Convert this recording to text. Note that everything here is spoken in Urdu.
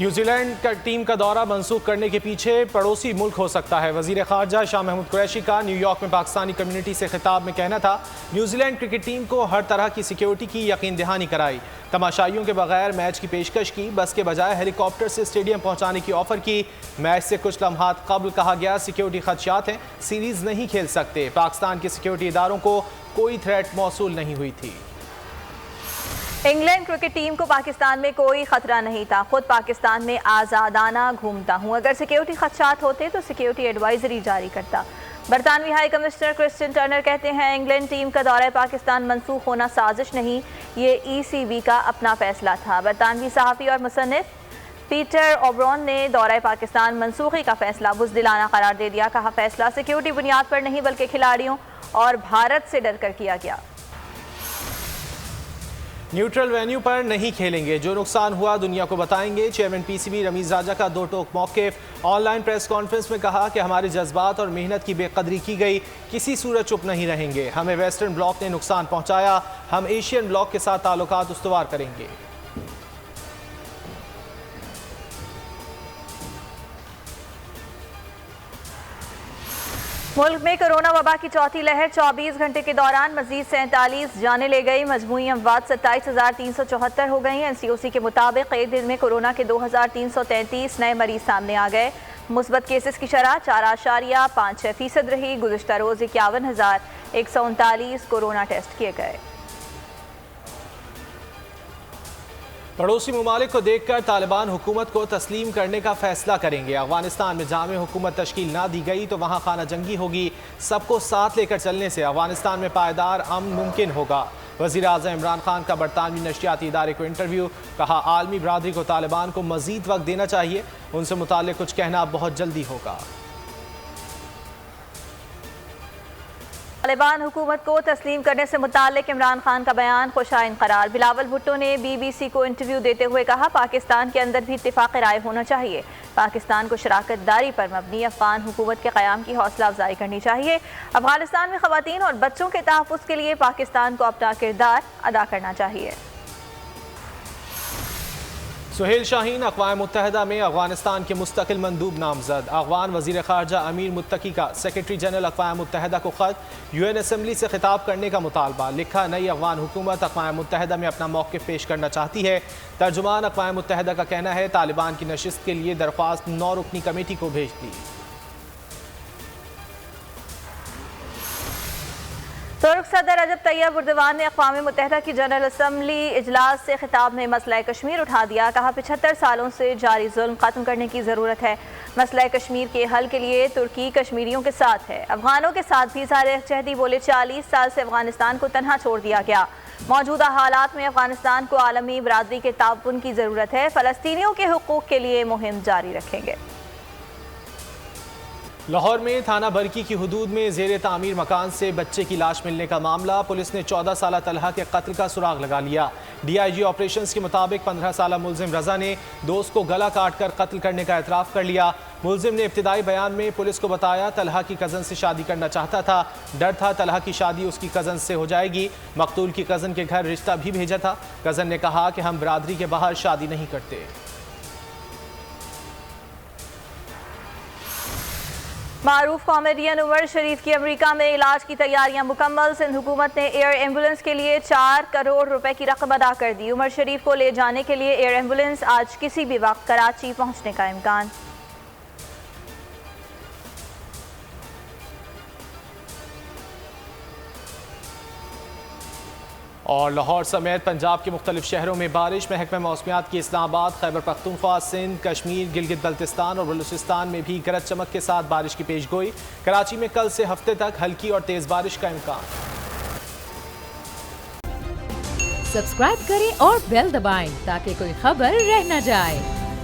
نیوزی لینڈ کا ٹیم کا دورہ منسوخ کرنے کے پیچھے پڑوسی ملک ہو سکتا ہے۔ وزیر خارجہ شاہ محمود قریشی کا نیو یارک میں پاکستانی کمیونٹی سے خطاب میں کہنا تھا، نیوزی لینڈ کرکٹ ٹیم کو ہر طرح کی سیکیورٹی کی یقین دہانی کرائی، تماشائیوں کے بغیر میچ کی پیشکش کی، بس کے بجائے ہیلی کاپٹر سے اسٹیڈیم پہنچانے کی آفر کی۔ میچ سے کچھ لمحات قبل کہا گیا سیکیورٹی خدشات ہیں، سیریز نہیں کھیل سکتے۔ پاکستان کے سیکیورٹی اداروں کو کوئی تھریٹ موصول نہیں ہوئی تھی۔ انگلینڈ کرکٹ ٹیم کو پاکستان میں کوئی خطرہ نہیں تھا، خود پاکستان میں آزادانہ گھومتا ہوں، اگر سیکیورٹی خدشات ہوتے تو سیکیورٹی ایڈوائزری جاری کرتا۔ برطانوی ہائی کمشنر کرسٹن ٹرنر کہتے ہیں انگلینڈ ٹیم کا دورہ پاکستان منسوخ ہونا سازش نہیں، یہ ECB کا اپنا فیصلہ تھا۔ برطانوی صحافی اور مصنف پیٹر اوبرون نے دورہ پاکستان منسوخی کا فیصلہ بزدلانہ قرار دے دیا، کہا فیصلہ سیکیورٹی بنیاد پر نہیں بلکہ کھلاڑیوں اور بھارت سے ڈر کر کیا گیا۔ نیوٹرل وینیو پر نہیں کھیلیں گے، جو نقصان ہوا دنیا کو بتائیں گے۔ چیئرمین PCB رمیز راجہ کا دو ٹوک موقف، آن لائن پریس کانفرنس میں کہا کہ ہمارے جذبات اور محنت کی بے قدری کی گئی، کسی صورت چپ نہیں رہیں گے۔ ہمیں ویسٹرن بلاک نے نقصان پہنچایا، ہم ایشین بلاک کے ساتھ تعلقات استوار کریں گے۔ ملک میں کرونا وبا کی چوتھی لہر 24 گھنٹے کے دوران مزید 47 جانیں لے گئی، مجموعی اموات 27,374 ہو گئیں۔ NCOC کے مطابق ایک دن میں کورونا کے 2,333 نئے مریض سامنے آ گئے۔ مثبت کیسز کی شرح 4.56% رہی۔ گزشتہ روز 51,139 کورونا ٹیسٹ کیے گئے۔ پڑوسی ممالک کو دیکھ کر طالبان حکومت کو تسلیم کرنے کا فیصلہ کریں گے۔ افغانستان میں جامع حکومت تشکیل نہ دی گئی تو وہاں خانہ جنگی ہوگی، سب کو ساتھ لے کر چلنے سے افغانستان میں پائیدار امن ممکن ہوگا۔ وزیر اعظم عمران خان کا برطانوی نشریاتی ادارے کو انٹرویو، کہا عالمی برادری کو طالبان کو مزید وقت دینا چاہیے، ان سے متعلق کچھ کہنا بہت جلدی ہوگا۔ طالبان حکومت کو تسلیم کرنے سے متعلق عمران خان کا بیان خوشائن قرار۔ بلاول بھٹو نے BBC کو انٹرویو دیتے ہوئے کہا پاکستان کے اندر بھی اتفاق رائے ہونا چاہیے، پاکستان کو شراکت داری پر مبنی افغان حکومت کے قیام کی حوصلہ افزائی کرنی چاہیے۔ افغانستان میں خواتین اور بچوں کے تحفظ کے لیے پاکستان کو اپنا کردار ادا کرنا چاہیے۔ سہیل شاہین اقوام متحدہ میں افغانستان کے مستقل مندوب نامزد۔ افغان وزیر خارجہ امیر متقی کا سیکرٹری جنرل اقوام متحدہ کو خط، UN اسمبلی سے خطاب کرنے کا مطالبہ، لکھا نئی افغان حکومت اقوام متحدہ میں اپنا موقف پیش کرنا چاہتی ہے۔ ترجمان اقوام متحدہ کا کہنا ہے طالبان کی نشست کے لیے درخواست 9 رکنی کمیٹی کو بھیج دی۔ ترک صدر رجب طیب اردوان نے اقوام متحدہ کی جنرل اسمبلی اجلاس سے خطاب میں مسئلہ کشمیر اٹھا دیا، کہا 75 سالوں سے جاری ظلم ختم کرنے کی ضرورت ہے، مسئلہ کشمیر کے حل کے لیے ترکی کشمیریوں کے ساتھ ہے، افغانوں کے ساتھ بھی اظہار یکجہتی، بولے 40 سال سے افغانستان کو تنہا چھوڑ دیا گیا، موجودہ حالات میں افغانستان کو عالمی برادری کے تعاون کی ضرورت ہے، فلسطینیوں کے حقوق کے لیے مہم جاری رکھیں گے۔ لاہور میں تھانہ برکی کی حدود میں زیر تعمیر مکان سے بچے کی لاش ملنے کا معاملہ، پولیس نے 14 سالہ طلحہ کے قتل کا سراغ لگا لیا۔ DIG آپریشنز کے مطابق 15 سالہ ملزم رضا نے دوست کو گلا کاٹ کر قتل کرنے کا اعتراف کر لیا۔ ملزم نے ابتدائی بیان میں پولیس کو بتایا طلحہ کی کزن سے شادی کرنا چاہتا تھا، ڈر تھا طلحہ کی شادی اس کی کزن سے ہو جائے گی، مقتول کی کزن کے گھر رشتہ بھی بھیجا تھا، کزن نے کہا کہ ہم برادری کے باہر شادی نہیں کرتے۔ معروف کامیڈین عمر شریف کی امریکہ میں علاج کی تیاریاں مکمل، سندھ حکومت نے ایئر ایمبولنس کے لیے 4 کروڑ روپے کی رقم ادا کر دی۔ عمر شریف کو لے جانے کے لیے ایئر ایمبولنس آج کسی بھی وقت کراچی پہنچنے کا امکان۔ اور لاہور سمیت پنجاب کے مختلف شہروں میں بارش، محکمہ موسمیات کی اسلام آباد، خیبر پختونخوا، سندھ، کشمیر، گلگت بلتستان اور بلوچستان میں بھی گرج چمک کے ساتھ بارش کی پیش گوئی۔ کراچی میں کل سے ہفتے تک ہلکی اور تیز بارش کا امکان۔ سبسکرائب کریں اور بیل دبائیں تاکہ کوئی خبر رہ نہ جائے۔